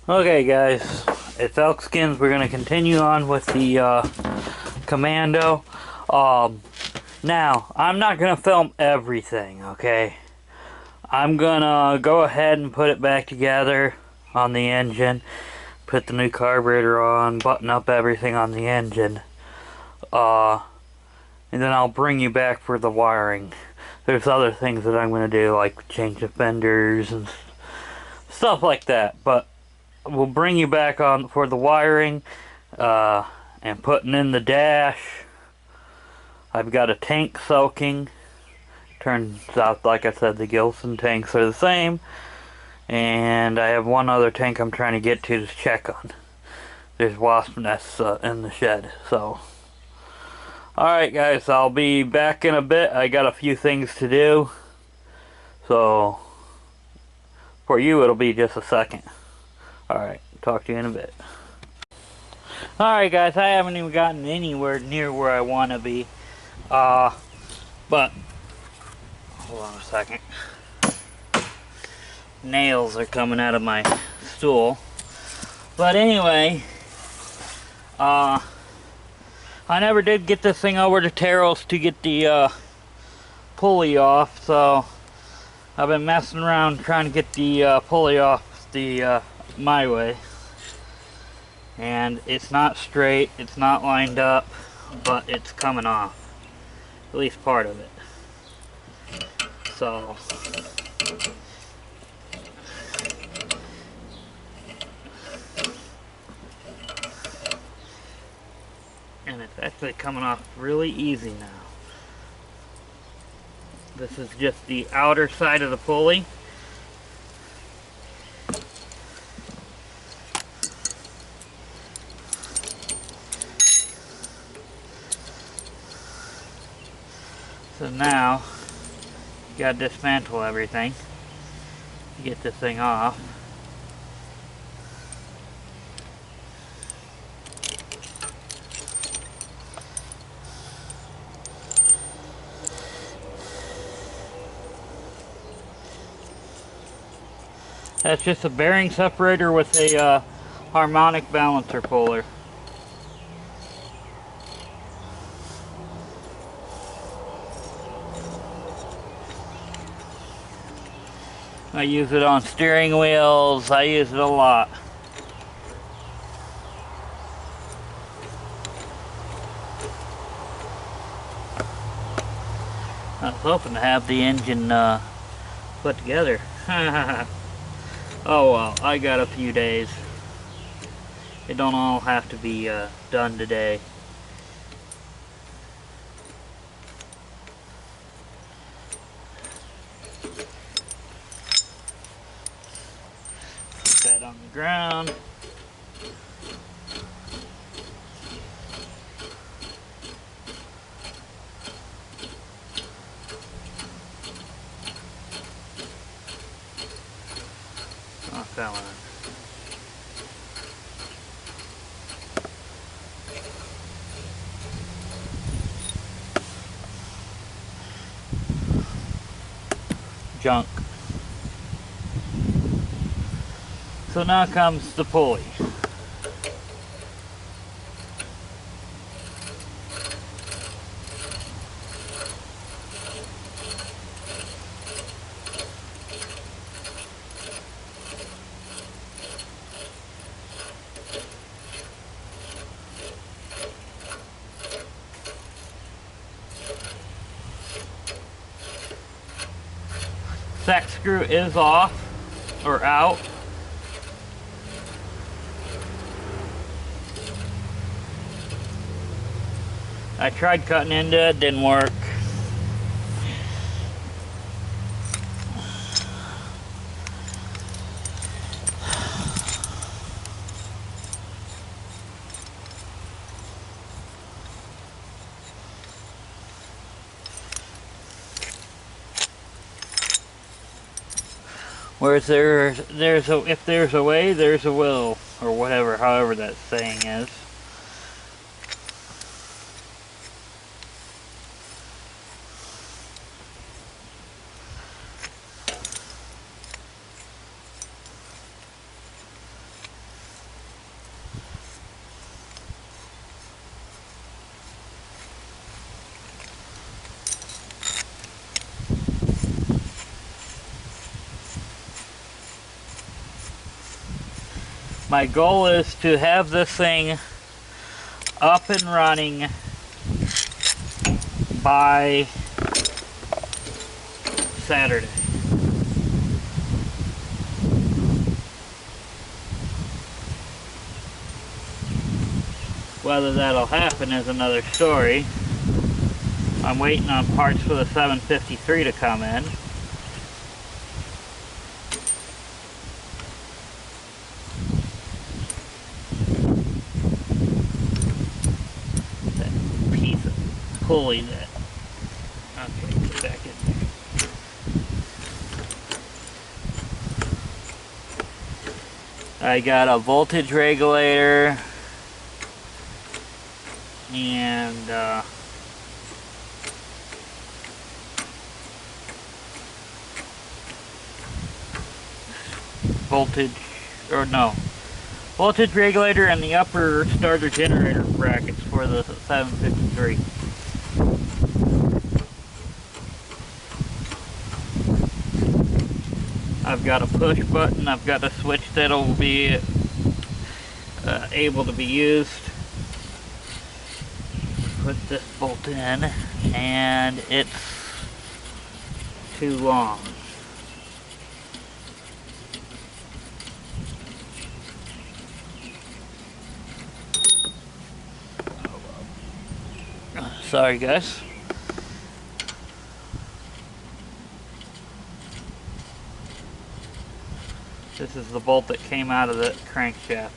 Okay guys, it's Elkskins. We're gonna continue on with the commando. Now, I'm not gonna film everything, okay? I'm gonna go ahead and put it back together on the engine, put the new carburetor on, button up everything on the engine. And then I'll bring you back for the wiring. There's other things that I'm gonna do, like change the fenders and stuff like that, but we'll bring you back on for the wiring and putting in the dash. I've got a tank soaking. Turns out, like I said, the Gilson tanks are the same. And I have one other tank I'm trying to get to check on. There's wasp nests in the shed. So, alright guys, I'll be back in a bit. I got a few things to do. So, for you it'll be just a second. Alright, talk to you in a bit. Alright guys, I haven't even gotten anywhere near where I want to be. But, hold on a second. Nails are coming out of my stool. But anyway, I never did get this thing over to Terrell's to get the pulley off, so I've been messing around trying to get the pulley off the my way, and it's not straight, it's not lined up, but it's coming off, at least part of it. So and it's actually coming off really easy now. This is just the outer side of the pulley. So now, you gotta dismantle everything to get this thing off. That's just a bearing separator with a harmonic balancer puller. I use it on steering wheels, I use it a lot. I was hoping to have the engine put together. Oh well, I got a few days. It don't all have to be done today. Put that on the ground. Oh, fell on. Junk. So now comes the pulley. Sack screw is off or out. I tried cutting into it, didn't work. Whereas if there's a way, there's a will, or whatever, however that saying is. My goal is to have this thing up and running by Saturday. Whether that'll happen is another story. I'm waiting on parts for the 753 to come in. That piece of pulley that... Okay, get back in there. I got a voltage regulator and voltage regulator and the upper starter generator brackets for the 753. I've got a push button, I've got a switch that'll be able to be used. Put this bolt in, and it's too long. Sorry guys. This is the bolt that came out of the crankshaft.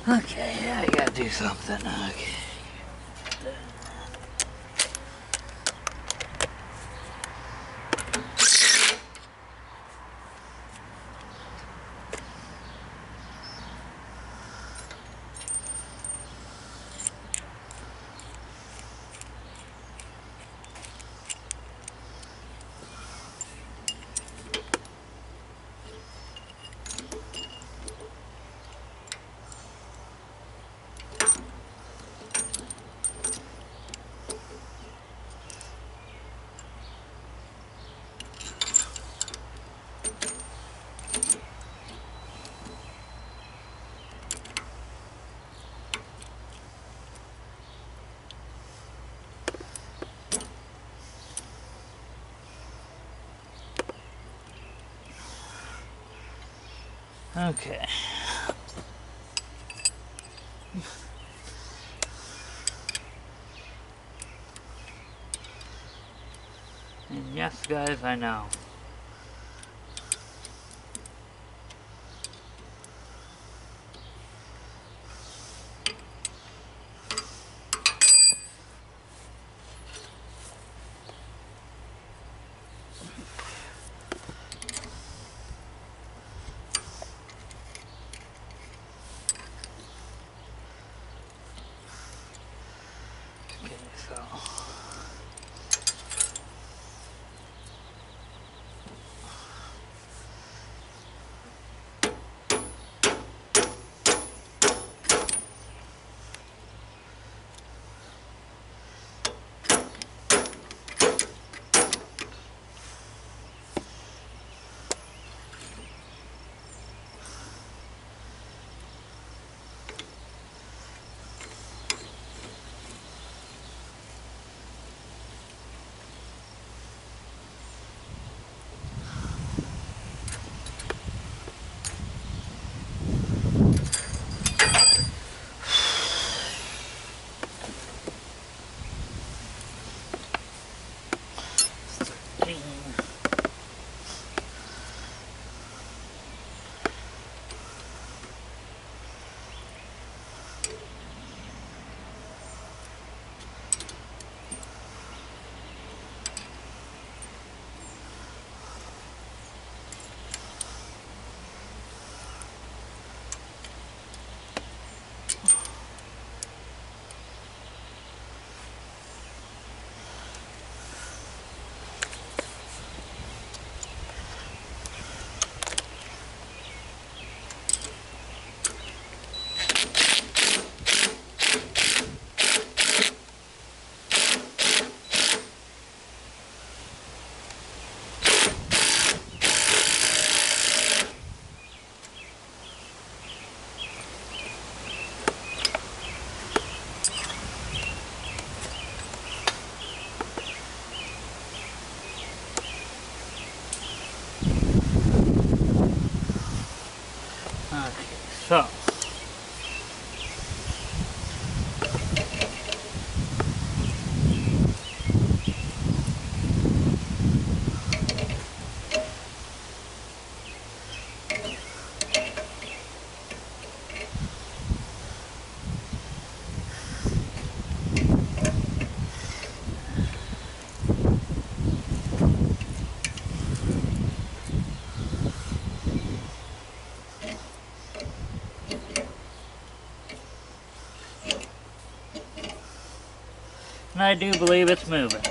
Okay, I gotta do something. Okay. Okay. And yes, guys, I know. Okay, so... I do believe it's moving.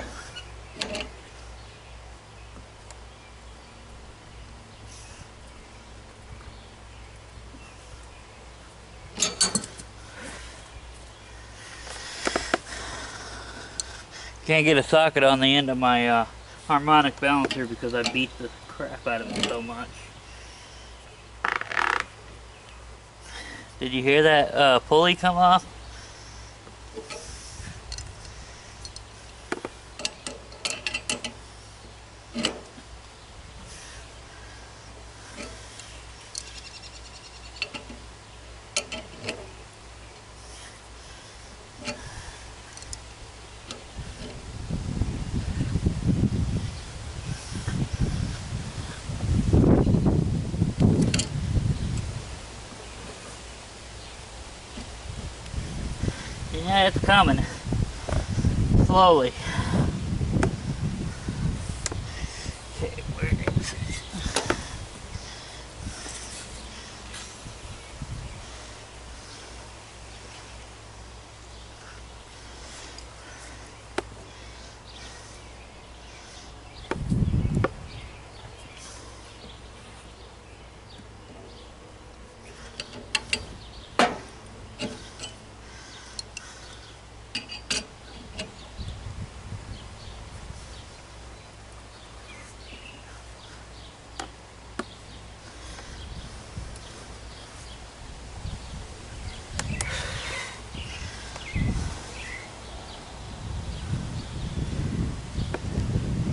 Can't get a socket on the end of my harmonic balancer because I beat the crap out of it so much. Did you hear that pulley come off? Yeah, it's coming. Slowly. Okay, where is it?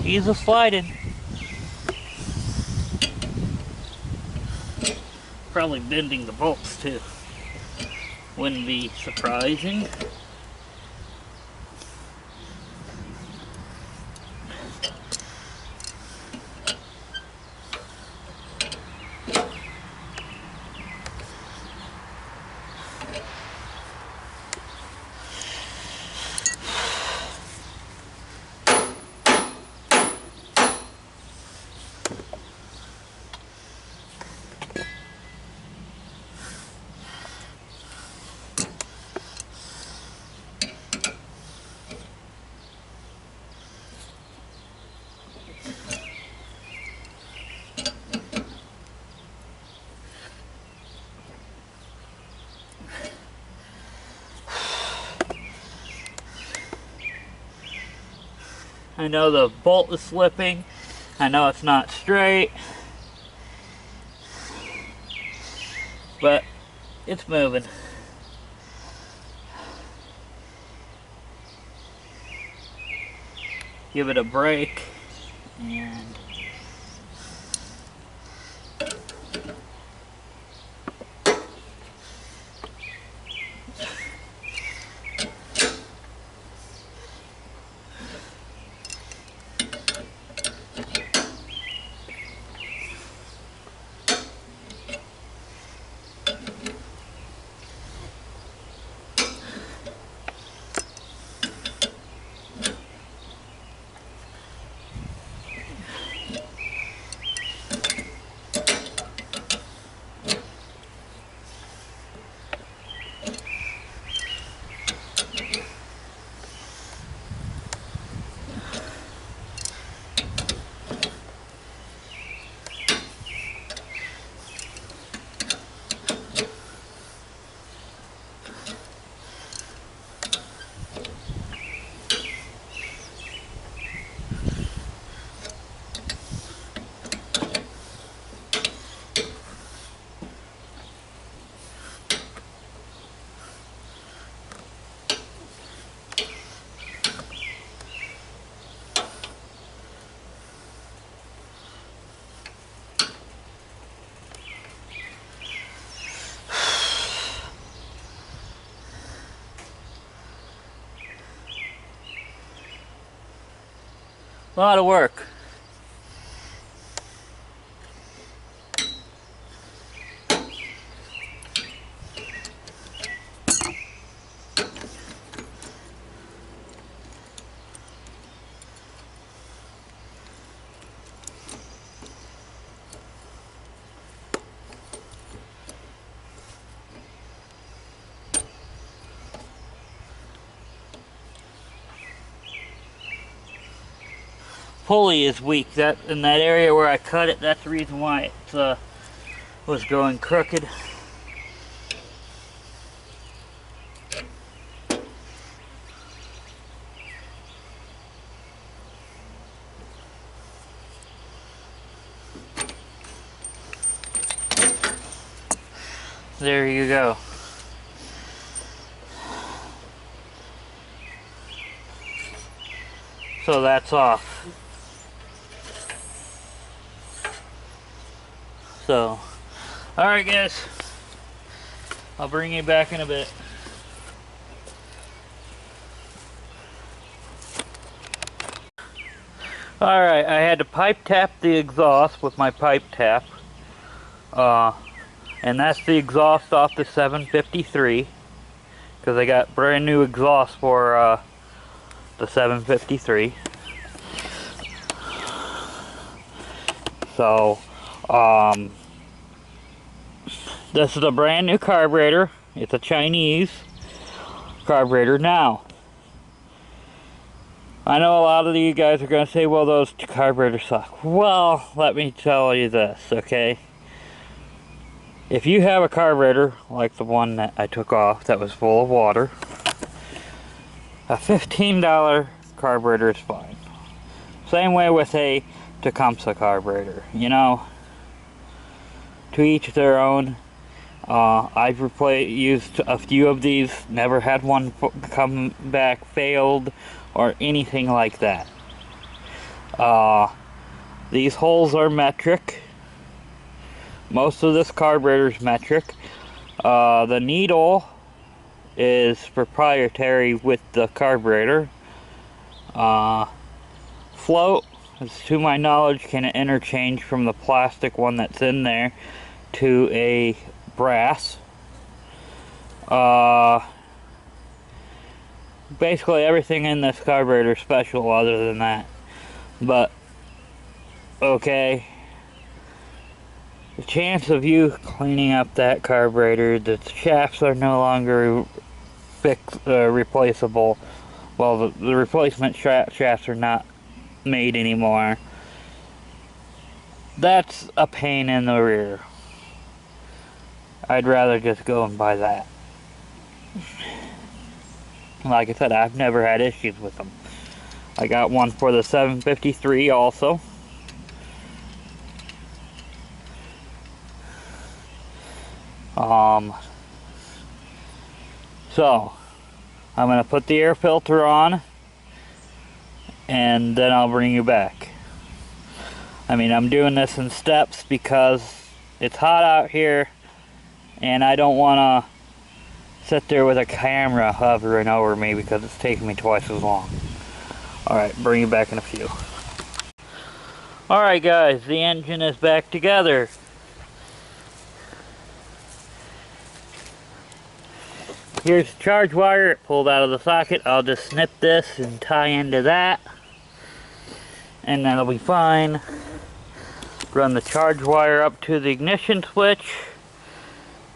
He's a sliding. Probably bending the bolts too. Wouldn't be surprising. I know the bolt is slipping. I know it's not straight. But it's moving. Give it a break and a lot of work. pulley is weak. That in that area where I cut it, that's the reason why it was going crooked. There you go. So that's off. So, alright guys, I'll bring you back in a bit. Alright, I had to pipe tap the exhaust with my pipe tap. And that's the exhaust off the 753. Because I got brand new exhaust for the 753. So, this is a brand new carburetor. It's a Chinese carburetor. Now, I know a lot of you guys are going to say, well, those carburetors suck. Well, let me tell you this, okay? If you have a carburetor like the one that I took off that was full of water, a $15 carburetor is fine. Same way with a Tecumseh carburetor, you know, to each their own. I've used a few of these, never had one come back failed or anything like that. These holes are metric. Most of this carburetor is metric. The needle is proprietary with the carburetor. Float, to my knowledge, can interchange from the plastic one that's in there to a brass. Basically everything in this carburetor is special other than that. But, okay. The chance of you cleaning up that carburetor, the shafts are no longer replaceable. Well, the replacement shafts are not made anymore. That's a pain in the rear. I'd rather just go and buy that. Like I said, I've never had issues with them. I got one for the 753 also. So, I'm going to put the air filter on, and then I'll bring you back. I mean, I'm doing this in steps because it's hot out here, and I don't want to sit there with a camera hovering over me because it's taking me twice as long. Alright, bring you back in a few. Alright guys, the engine is back together. Here's the charge wire, it pulled out of the socket. I'll just snip this and tie into that, and that'll be fine. Run the charge wire up to the ignition switch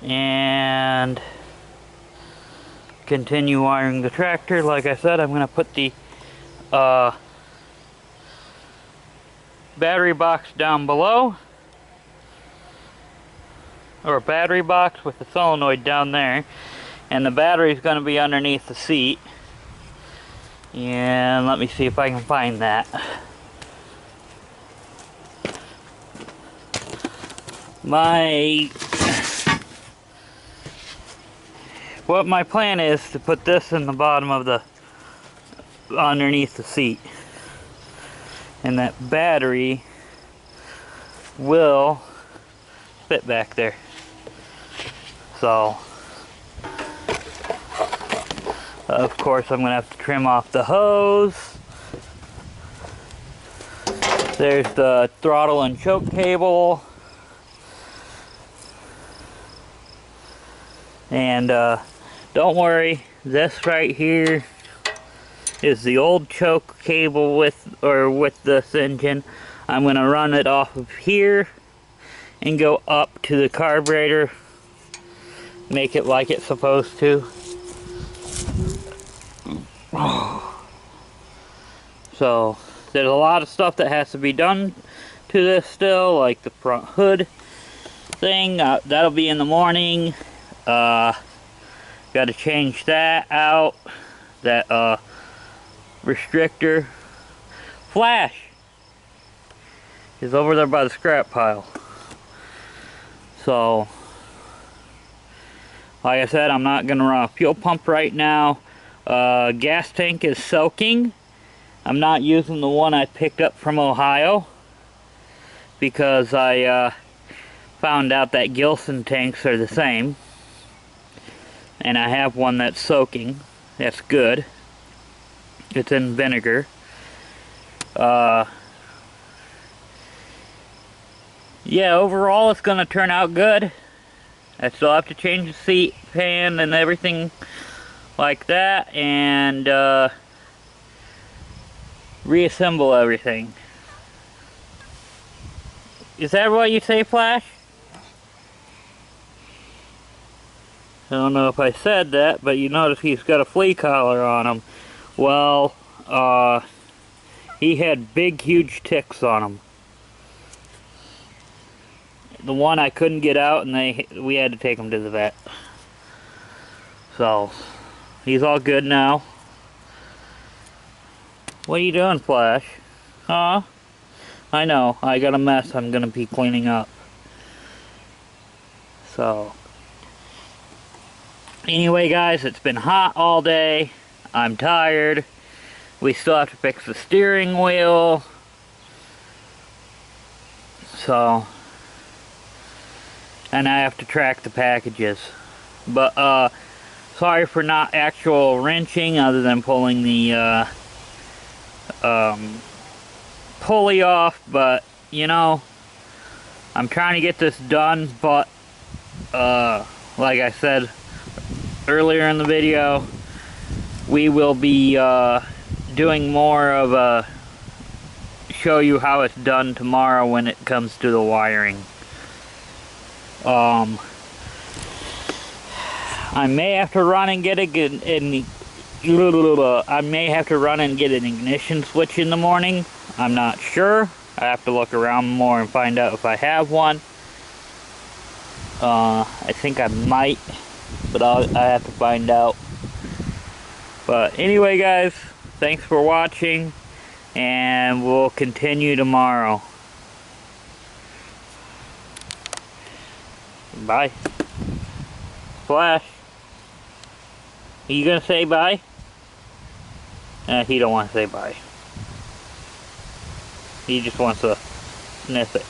and continue wiring the tractor. Like I said, I'm going to put the battery box down below, or battery box with the solenoid down there. And the battery is going to be underneath the seat. And let me see if I can find that. What my plan is to put this in the bottom of the, underneath the seat. And that battery will fit back there. So, of course, I'm going to have to trim off the hose. There's the throttle and choke cable. And don't worry, this right here is the old choke cable with this engine. I'm going to run it off of here and go up to the carburetor. Make it like it's supposed to. So There's a lot of stuff that has to be done to this still, like the front hood thing. That'll be in the morning. Got to change that out. That restrictor. Flash is over there by the scrap pile. So, like I said, I'm not going to run a fuel pump right now. Gas tank is soaking. I'm not using the one I picked up from Ohio because I found out that Gilson tanks are the same. And I have one that's soaking. That's good. It's in vinegar. Yeah, overall it's going to turn out good. I still have to change the seat pan and everything like that, and reassemble everything. Is that what you say, Flash? I don't know if I said that, but you notice he's got a flea collar on him. Well, he had big, huge ticks on him. The one I couldn't get out, and we had to take him to the vet. So, he's all good now. What are you doing, Flash? Huh? I know, I got a mess I'm gonna be cleaning up. So, anyway guys, it's been hot all day. I'm tired. We still have to fix the steering wheel. So, and I have to track the packages. But, sorry for not actual wrenching other than pulling the, pulley off, but, you know, I'm trying to get this done, but, like I said earlier in the video, we will be, doing more of a show you how it's done tomorrow when it comes to the wiring. I may have to run and get an ignition switch in the morning. I'm not sure. I have to look around more and find out if I have one. I think I might, but I have to find out. But anyway guys, thanks for watching, and we'll continue tomorrow. Bye. Flash, are you gonna say bye? He don't want to say bye. He just wants to sniff it.